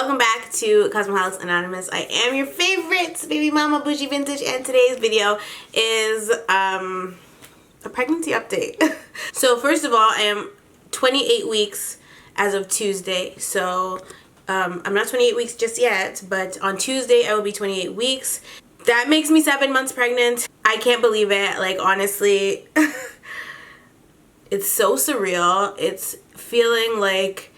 welcome back to Cosmoholics Anonymous. I am your favorite baby mama bougie vintage, and today's video is a pregnancy update. So first of all, I am 28 weeks as of Tuesday. So I'm not 28 weeks just yet, but on Tuesday I will be 28 weeks. That makes me 7 months pregnant. I can't believe it. Like, honestly, it's so surreal. It's feeling like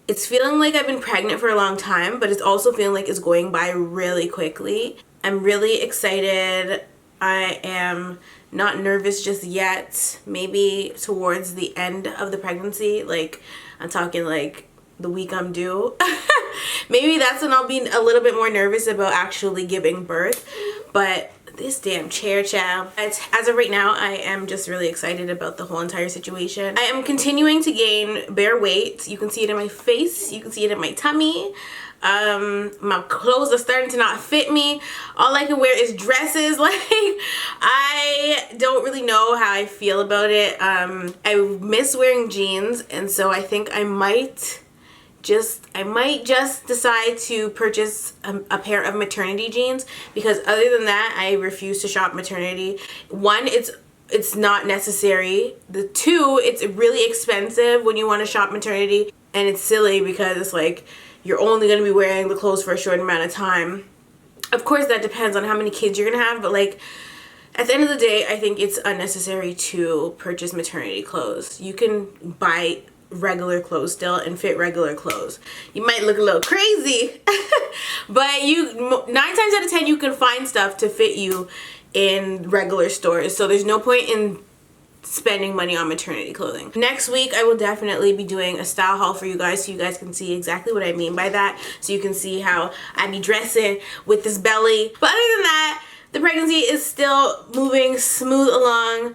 I've been pregnant for a long time, but it's also feeling like it's going by really quickly. I'm really excited. I am not nervous just yet. Maybe towards the end of the pregnancy, like I'm talking like the week I'm due. Maybe that's when I'll be a little bit more nervous about actually giving birth. But this damn chair, child. As of right now, I am just really excited about the whole entire situation. I am continuing to gain bare weight. You can see it in my face. You can see it in my tummy. My clothes are starting to not fit me. All I can wear is dresses. Like, I don't really know how I feel about it. I miss wearing jeans, and so I think I might just decide to purchase a pair of maternity jeans, because other than that, I refuse to shop maternity. One, it's not necessary. The two, it's really expensive when you want to shop maternity, and it's silly because it's like you're only going to be wearing the clothes for a short amount of time. Of course, that depends on how many kids you're going to have, but like at the end of the day, I think it's unnecessary to purchase maternity clothes. You can buy regular clothes still and fit regular clothes. You might look a little crazy, but 9 times out of 10 you can find stuff to fit you in regular stores, so there's no point in spending money on maternity clothing. Next week I will definitely be doing a style haul for you guys, so you guys can see exactly what I mean by that, so you can see how I be dressing with this belly. But other than that, the pregnancy is still moving smooth along.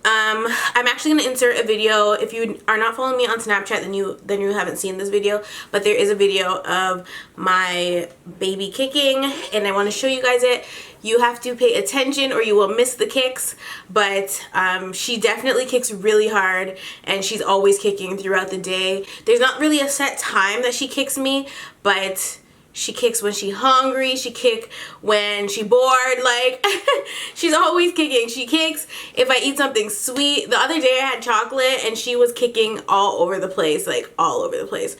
I'm actually going to insert a video. If you are not following me on Snapchat, then you haven't seen this video, but there is a video of my baby kicking, and I want to show you guys it. You have to pay attention or you will miss the kicks, but she definitely kicks really hard, and she's always kicking throughout the day. There's not really a set time that she kicks me, but she kicks when she's hungry. She kicks when she's bored. Like, she's always kicking. She kicks if I eat something sweet. The other day I had chocolate and she was kicking all over the place, like all over the place.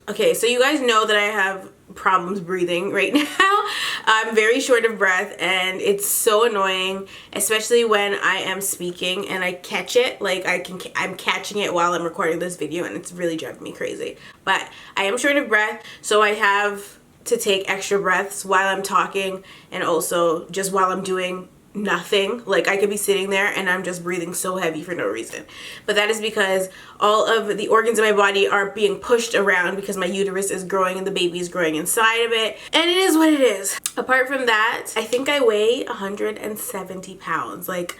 Okay, so you guys know that I have problems breathing right now. I'm very short of breath, and it's so annoying, especially when I am speaking and I catch it. Like, I'm catching it while I'm recording this video, and it's really driving me crazy. But I am short of breath, so I have to take extra breaths while I'm talking, and also just while I'm doing nothing. Like, I could be sitting there and I'm just breathing so heavy for no reason, but that is because all of the organs in my body are being pushed around because my uterus is growing and the baby is growing inside of it, and it is what it is. Apart from that, I think I weigh 170 pounds. Like,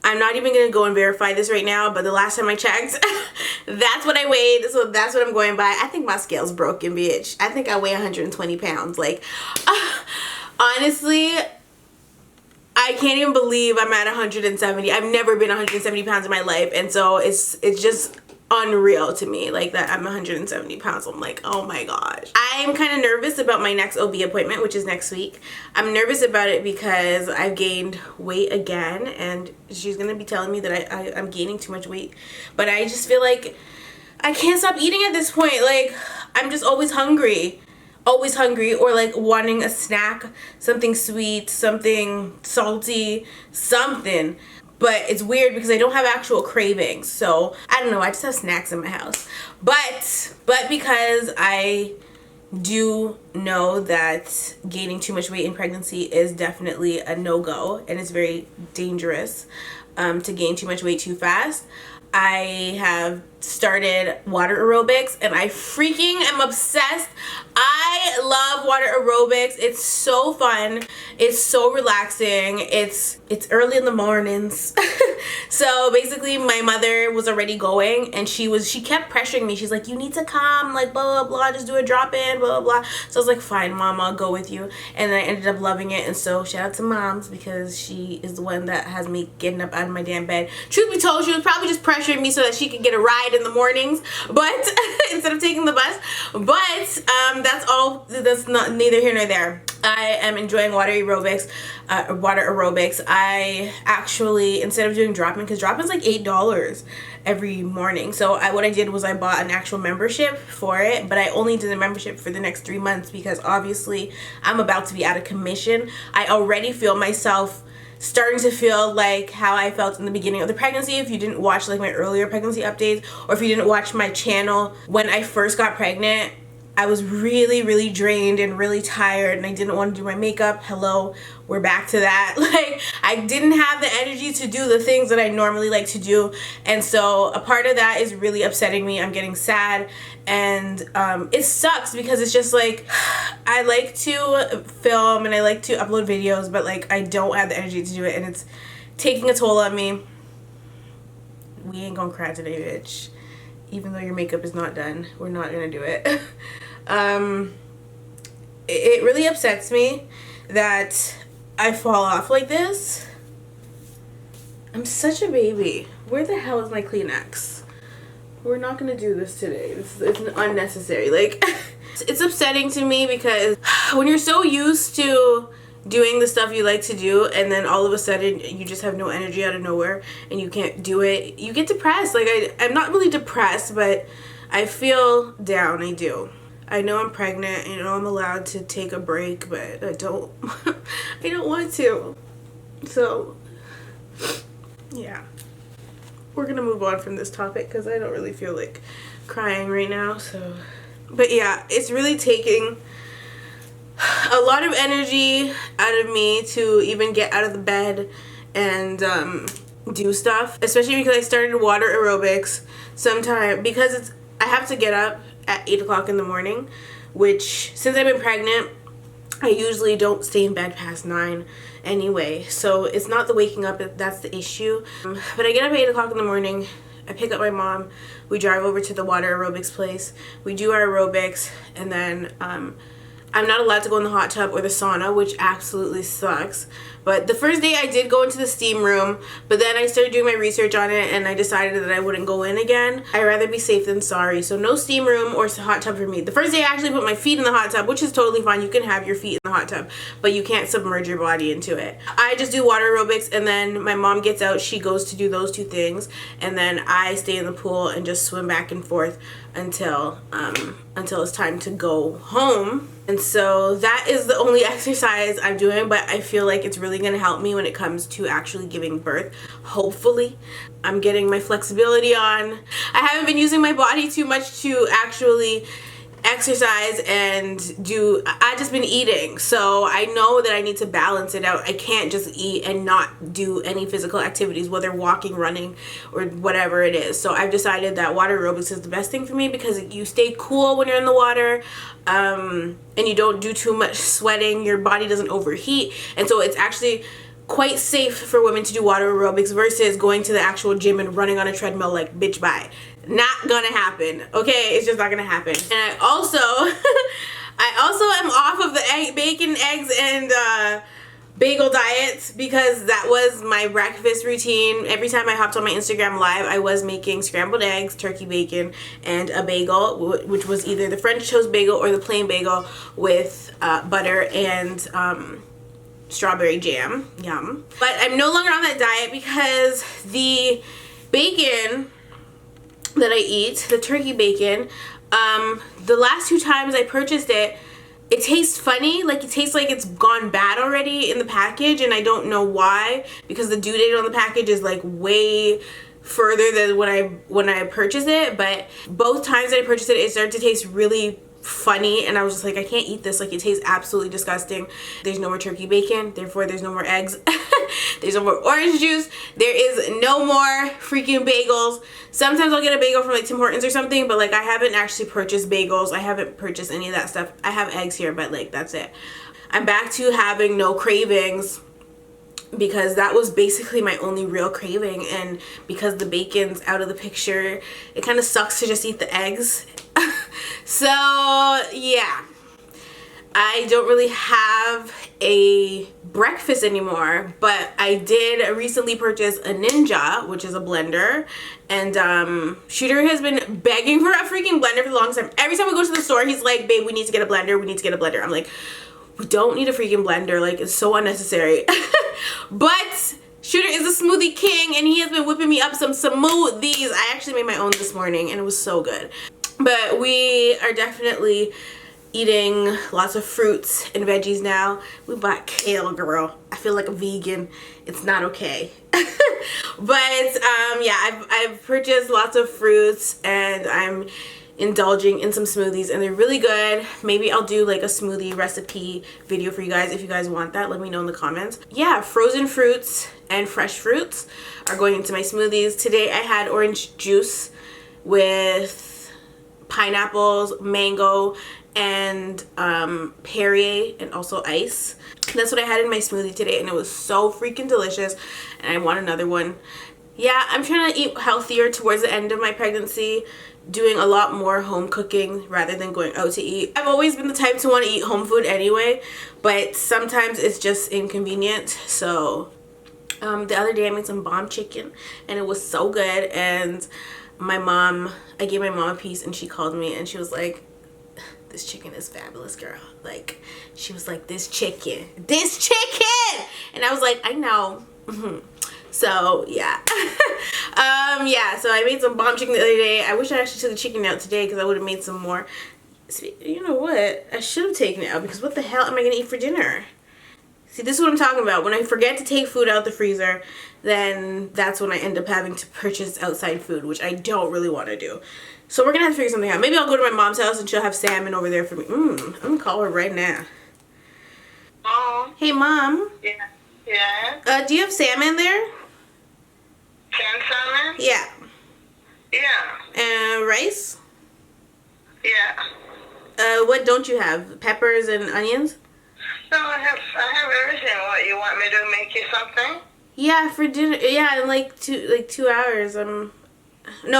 I'm not even gonna go and verify this right now, but the last time I checked, that's what I weighed, so that's what I'm going by. I think my scale's broken, bitch. I think I weigh 120 pounds. Like, honestly, I can't even believe I'm at 170. I've never been 170 pounds in my life, and so it's just unreal to me, like that I'm 170 pounds. I'm like, oh my gosh. I'm kind of nervous about my next OB appointment, which is next week. I'm nervous about it because I've gained weight again, and she's gonna be telling me that I'm gaining too much weight, but I just feel like I can't stop eating at this point. Like, I'm just always hungry, or like wanting a snack, something sweet, something salty, something. But it's weird because I don't have actual cravings, so I don't know, I just have snacks in my house. But because I do know that gaining too much weight in pregnancy is definitely a no-go, and it's very dangerous to gain too much weight too fast, I have started water aerobics, and I freaking am obsessed. I love water aerobics. It's so fun. It's so relaxing. It's early in the mornings. So basically my mother was already going, and she kept pressuring me. She's like, you need to come, like blah blah blah, just do a drop-in, blah blah blah. So I was like, fine mom, I'll go with you. And then I ended up loving it. And so shout out to moms, because she is the one that has me getting up out of my damn bed. Truth be told, she was probably just pressuring me so that she could get a ride in the mornings, but instead of taking the bus. But that's not neither here nor there. I am enjoying water aerobics. I actually, instead of doing drop-in, because drop-in's like $8 every morning, so what I did was I bought an actual membership for it, but I only did the membership for the next 3 months because obviously I'm about to be out of commission. I already feel myself starting to feel like how I felt in the beginning of the pregnancy. If you didn't watch like my earlier pregnancy updates, or if you didn't watch my channel when I first got pregnant, I was really drained and really tired, and I didn't want to do my makeup. Hello, we're back to that. Like, I didn't have the energy to do the things that I normally like to do, and so a part of that is really upsetting me. I'm getting sad, and it sucks because it's just like, I like to film and I like to upload videos, but like I don't have the energy to do it, and it's taking a toll on me. We ain't gonna cry today, bitch. Even though your makeup is not done, we're not gonna do it. It really upsets me that I fall off like this. I'm such a baby. Where the hell is my Kleenex? We're not gonna do this today. It's unnecessary. Like, it's upsetting to me because when you're so used to doing the stuff you like to do, and then all of a sudden you just have no energy out of nowhere and you can't do it, you get depressed. Like, I'm not really depressed, but I feel down. I do. I know I'm pregnant, you know, I'm allowed to take a break, but I don't I don't want to. So yeah, we're gonna move on from this topic because I don't really feel like crying right now. So, but yeah, it's really taking a lot of energy out of me to even get out of the bed and do stuff, especially because I started water aerobics sometime, because I have to get up at 8 o'clock in the morning, which since I've been pregnant, I usually don't stay in bed past 9 anyway, so it's not the waking up that's the issue. But I get up at 8 o'clock in the morning, I pick up my mom, we drive over to the water aerobics place, we do our aerobics, and then I'm not allowed to go in the hot tub or the sauna, which absolutely sucks. But the first day I did go into the steam room, but then I started doing my research on it and I decided that I wouldn't go in again. I'd rather be safe than sorry. So no steam room or hot tub for me. The first day I actually put my feet in the hot tub, which is totally fine. You can have your feet in the hot tub, but you can't submerge your body into it. I just do water aerobics, and then my mom gets out, she goes to do those 2 things, and then I stay in the pool and just swim back and forth until it's time to go home. And so that is the only exercise I'm doing, but I feel like it's really gonna help me when it comes to actually giving birth. Hopefully. I'm getting my flexibility on. I haven't been using my body too much to actually exercise and I've just been eating, so I know that I need to balance it out. I can't just eat and not do any physical activities, whether walking, running, or whatever it is. So I've decided that water aerobics is the best thing for me because you stay cool when you're in the water, and you don't do too much sweating, your body doesn't overheat, and so it's actually quite safe for women to do water aerobics versus going to the actual gym and running on a treadmill like, bitch, bye. Not gonna happen, okay? It's just not gonna happen. And I also am off of the bacon, eggs, and bagel diet because that was my breakfast routine. Every time I hopped on my Instagram live, I was making scrambled eggs, turkey bacon, and a bagel, which was either the French toast bagel or the plain bagel with butter and strawberry jam. Yum. But I'm no longer on that diet because the bacon that I eat, the turkey bacon, the last 2 times I purchased it, it tastes funny. Like, it tastes like it's gone bad already in the package, and I don't know why, because the due date on the package is like way further than when I purchased it. But both times that I purchased it, it started to taste really funny, and I was just like, I can't eat this. Like, it tastes absolutely disgusting. There's no more turkey bacon, therefore there's no more eggs. There's no more orange juice. There is no more freaking bagels. Sometimes I'll get a bagel from like Tim Hortons or something, but like I haven't actually purchased bagels. I haven't purchased any of that stuff. I have eggs here, but like that's it. I'm back to having no cravings because that was basically my only real craving, and because the bacon's out of the picture, it kind of sucks to just eat the eggs. So yeah, I don't really have a breakfast anymore, but I did recently purchase a Ninja, which is a blender, and Shooter has been begging for a freaking blender for the longest time. Every time we go to the store, he's like, babe, we need to get a blender, we need to get a blender. I'm like, we don't need a freaking blender, like it's so unnecessary. But Shooter is a smoothie king, and he has been whipping me up some smoothies. I actually made my own this morning, and it was so good. But we are definitely eating lots of fruits and veggies now. We bought kale, girl. I feel like a vegan. It's not okay. But yeah, I've purchased lots of fruits, and I'm indulging in some smoothies, and they're really good. Maybe I'll do like a smoothie recipe video for you guys. If you guys want that, let me know in the comments. Yeah, frozen fruits and fresh fruits are going into my smoothies. Today I had orange juice with pineapples, mango, and Perrier, and also ice. That's what I had in my smoothie today, and it was so freaking delicious, and I want another one. Yeah, I'm trying to eat healthier towards the end of my pregnancy, doing a lot more home cooking rather than going out to eat. I've always been the type to want to eat home food anyway, but sometimes it's just inconvenient. So the other day I made some bomb chicken, and it was so good, and I gave my mom a piece, and she called me and she was like, this chicken is fabulous, girl. Like, she was like, this chicken, and I was like, I know. So yeah. Yeah, so I made some bomb chicken the other day. I wish I actually took the chicken out today because I would have made some more. You know what, I should have taken it out, because what the hell am I gonna eat for dinner? See, this is what I'm talking about. When I forget to take food out the freezer, then that's when I end up having to purchase outside food, which I don't really want to do. So we're gonna have to figure something out. Maybe I'll go to my mom's house and she'll have salmon over there for me. I'm gonna call her right now. Oh. Hey, Mom. Yeah. Yeah. Do you have salmon there? Canned salmon? Yeah. Yeah. Rice? Yeah. What don't you have? Peppers and onions? No, I have everything. What, you want me to make you something? Yeah, for dinner. Yeah, in like 2 hours. No,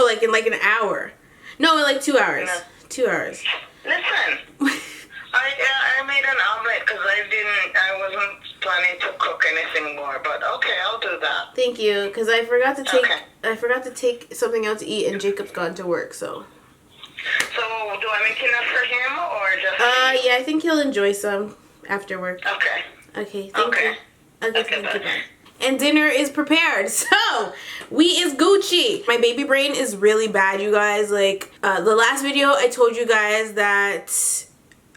like in an hour. No, in like 2 hours. No. 2 hours. Listen. I made an omelet because I wasn't planning to cook anything more, but okay, I'll do that. Thank you, because I forgot to take something out to eat, and Jacob's gone to work, so. So do I make enough for him or just? Yeah, I think he'll enjoy some after work. Okay. Okay, thank you. Okay, thank you, bye. bye. And dinner is prepared, so we is Gucci. My baby brain is really bad, you guys. Like, the last video I told you guys that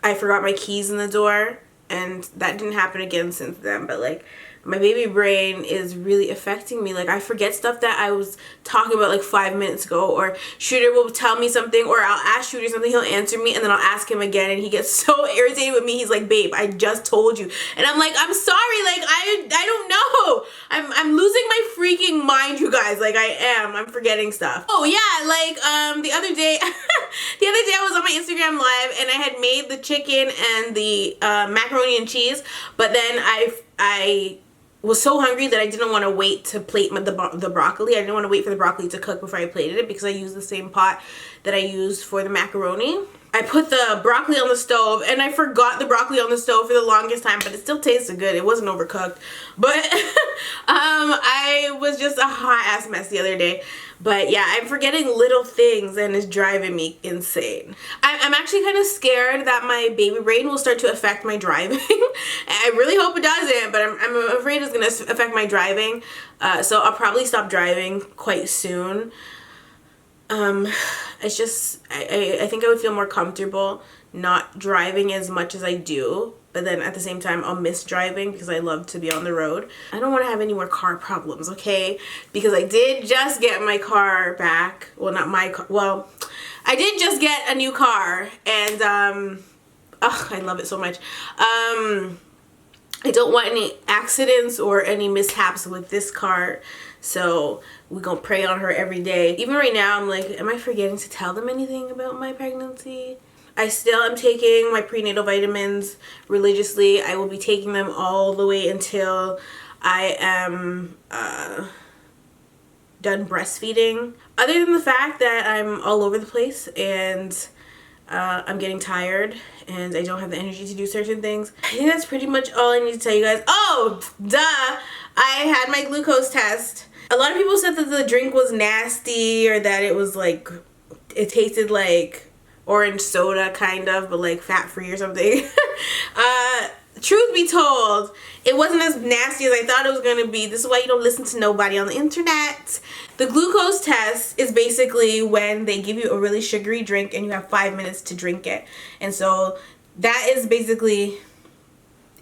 I forgot my keys in the door, and that didn't happen again since then, but like, my baby brain is really affecting me. Like, I forget stuff that I was talking about like 5 minutes ago, or Shooter will tell me something, or I'll ask Shooter something, he'll answer me, and then I'll ask him again, and he gets so irritated with me. He's like, babe, I just told you. And I'm like, I'm sorry, like, I don't know. I'm losing my freaking mind, you guys. Like, I'm forgetting stuff. Oh yeah, like, the other day, I was on my Instagram live, and I had made the chicken and the macaroni and cheese, but then I was so hungry that I didn't want to wait to plate the broccoli. I didn't want to wait for the broccoli to cook before I plated it, because I used the same pot that I used for the macaroni. I put the broccoli on the stove, and I forgot the broccoli on the stove for the longest time, but it still tasted good. It wasn't overcooked. But I was just a hot ass mess the other day. But yeah, I'm forgetting little things, and it's driving me insane. I'm actually kind of scared that my baby brain will start to affect my driving. I really hope it doesn't, but I'm afraid it's going to affect my driving. So I'll probably stop driving quite soon. It's just, I think I would feel more comfortable not driving as much as I do, but then at the same time I'll miss driving because I love to be on the road. I don't want to have any more car problems, okay? Because I did just get my car back. Well, not my car. Well, I did just get a new car, and oh, I love it so much. I don't want any accidents or any mishaps with this car, so we're gonna pray on her every day. Even right now, I'm like, am I forgetting to tell them anything about my pregnancy? I still am taking my prenatal vitamins religiously. I will be taking them all the way until I am done breastfeeding. Other than the fact that I'm all over the place and I'm getting tired and I don't have the energy to do certain things, I think that's pretty much all I need to tell you guys. Oh, duh! I had my glucose test. A lot of people said that the drink was nasty, or that it was like, it tasted like orange soda kind of, but like fat-free or something. Truth be told, it wasn't as nasty as I thought it was going to be. This is why you don't listen to nobody on the internet. The glucose test is basically when they give you a really sugary drink and you have 5 minutes to drink it. And so that is basically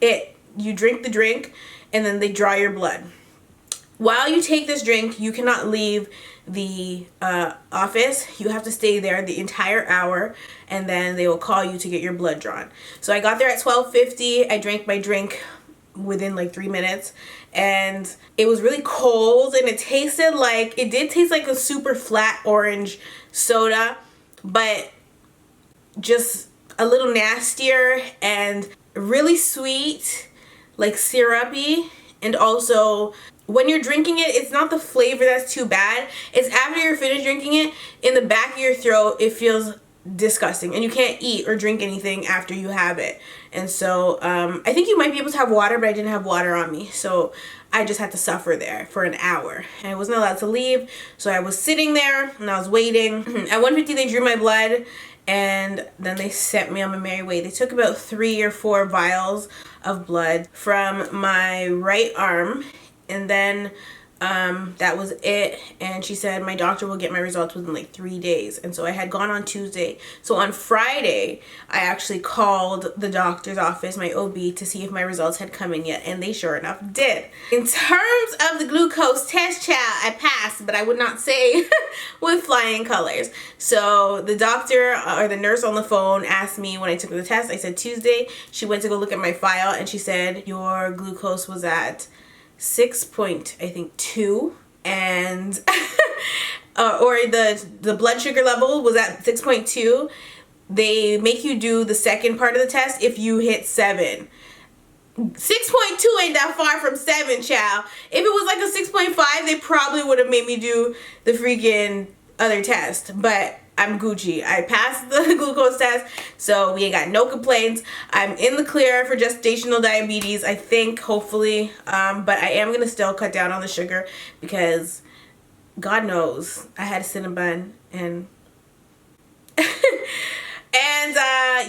it. You drink the drink and then they draw your blood. While you take this drink, you cannot leave the office. You have to stay there the entire hour, and then they will call you to get your blood drawn. So I got there at 12:50. I drank my drink within like 3 minutes, and it was really cold, and it did taste like a super flat orange soda, but just a little nastier and really sweet, like syrupy. And also, when you're drinking it, it's not the flavor that's too bad. It's after you're finished drinking it, in the back of your throat, it feels disgusting. And you can't eat or drink anything after you have it. And so, I think you might be able to have water, but I didn't have water on me. So, I just had to suffer there for an hour. And I wasn't allowed to leave. So, I was sitting there and I was waiting. At 1:50, they drew my blood. And then they sent me on my merry way. They took about 3 or 4 vials of blood from my right arm, and then that was it. And she said my doctor will get my results within like 3 days. And so I had gone on Tuesday. So on Friday, I actually called the doctor's office, my OB, to see if my results had come in yet, and they sure enough did. In terms of the glucose test, child, I passed, but I would not say with flying colors. So the doctor or the nurse on the phone asked me when I took the test. I said Tuesday. She went to go look at my file, and she said your glucose was at 6.2, and or the blood sugar level was at 6.2. They make you do the second part of the test if you hit 7. 6.2 ain't that far from 7, child. If it was like a 6.5, they probably would have made me do the freaking other test, but I'm Gucci. I passed the glucose test, so we ain't got no complaints. I'm in the clear for gestational diabetes, I think, hopefully. But I am going to still cut down on the sugar because God knows I had a Cinnabon and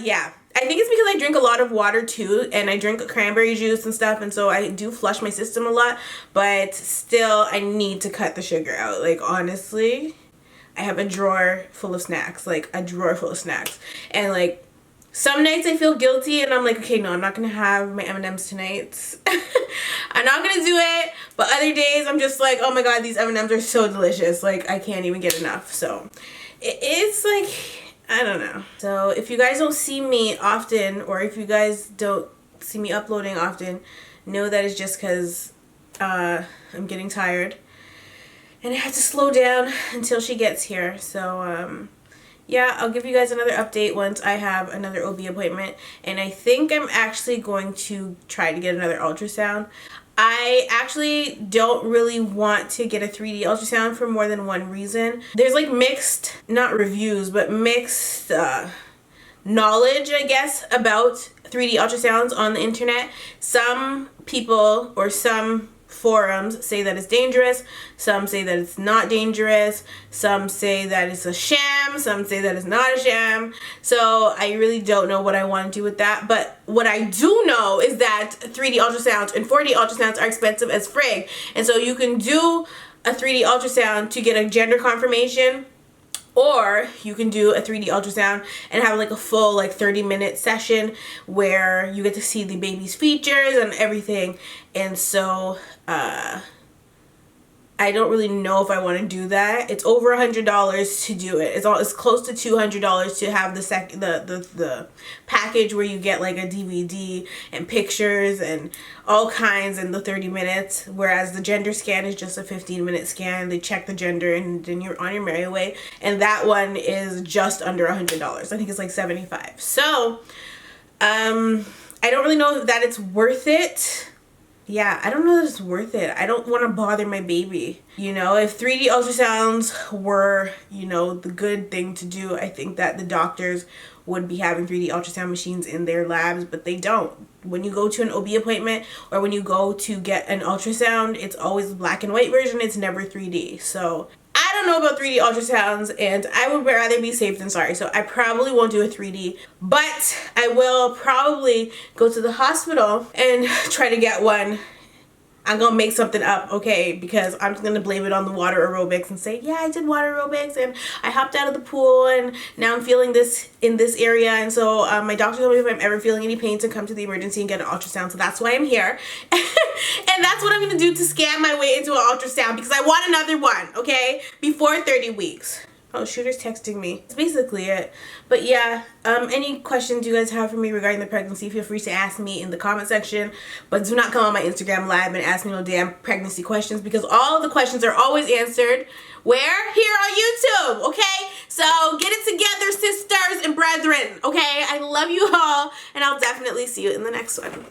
yeah. I think it's because I drink a lot of water too, and I drink cranberry juice and stuff, and so I do flush my system a lot, but still I need to cut the sugar out. Like, honestly, I have a drawer full of snacks, and like some nights I feel guilty and I'm like, okay, no, I'm not gonna have my M&Ms tonight. I'm not gonna do it. But other days I'm just like, oh my god, these M&Ms are so delicious, like I can't even get enough. So it's like, I don't know. So if you guys don't see me often, or if you guys don't see me uploading often, know that it's just because I'm getting tired. And I had to slow down until she gets here. So, yeah, I'll give you guys another update once I have another OB appointment. And I think I'm actually going to try to get another ultrasound. I actually don't really want to get a 3D ultrasound for more than one reason. There's like mixed, not reviews, but mixed knowledge, I guess, about 3D ultrasounds on the internet. Some people or some forums say that it's dangerous. Some say that it's not dangerous. Some say that it's a sham. Some say that it's not a sham. So I really don't know what I want to do with that. But what I do know is that 3D ultrasounds and 4D ultrasounds are expensive as frig. And so you can do a 3D ultrasound to get a gender confirmation, or you can do a 3D ultrasound and have like a full like 30-minute session where you get to see the baby's features and everything. And so I don't really know if I want to do that. It's over $100 to do it. It's close to $200 to have the package where you get like a DVD and pictures and all kinds in the 30 minutes. Whereas the gender scan is just a 15-minute scan. They check the gender and then you're on your merry way. And that one is just under $100. I think it's like $75. So I don't really know that it's worth it. Yeah, I don't know that it's worth it. I don't want to bother my baby. You know, if 3D ultrasounds were, you know, the good thing to do, I think that the doctors would be having 3D ultrasound machines in their labs, but they don't. When you go to an OB appointment or when you go to get an ultrasound, it's always the black and white version. It's never 3D. So I don't know about 3D ultrasounds, and I would rather be safe than sorry. So I probably won't do a 3D, but I will probably go to the hospital and try to get one. I'm gonna make something up, okay, because I'm just gonna blame it on the water aerobics and say, yeah, I did water aerobics and I hopped out of the pool and now I'm feeling this in this area, and so my doctor told me if I'm ever feeling any pain to come to the emergency and get an ultrasound, so that's why I'm here. And that's what I'm gonna do to scam my way into an ultrasound, because I want another one, okay, before 30 weeks. Oh, Shooter's texting me. That's basically it. But yeah, any questions you guys have for me regarding the pregnancy, feel free to ask me in the comment section. But do not come on my Instagram live and ask me no damn pregnancy questions, because all of the questions are always answered where? Here on YouTube, okay? So get it together, sisters and brethren, okay? I love you all, and I'll definitely see you in the next one.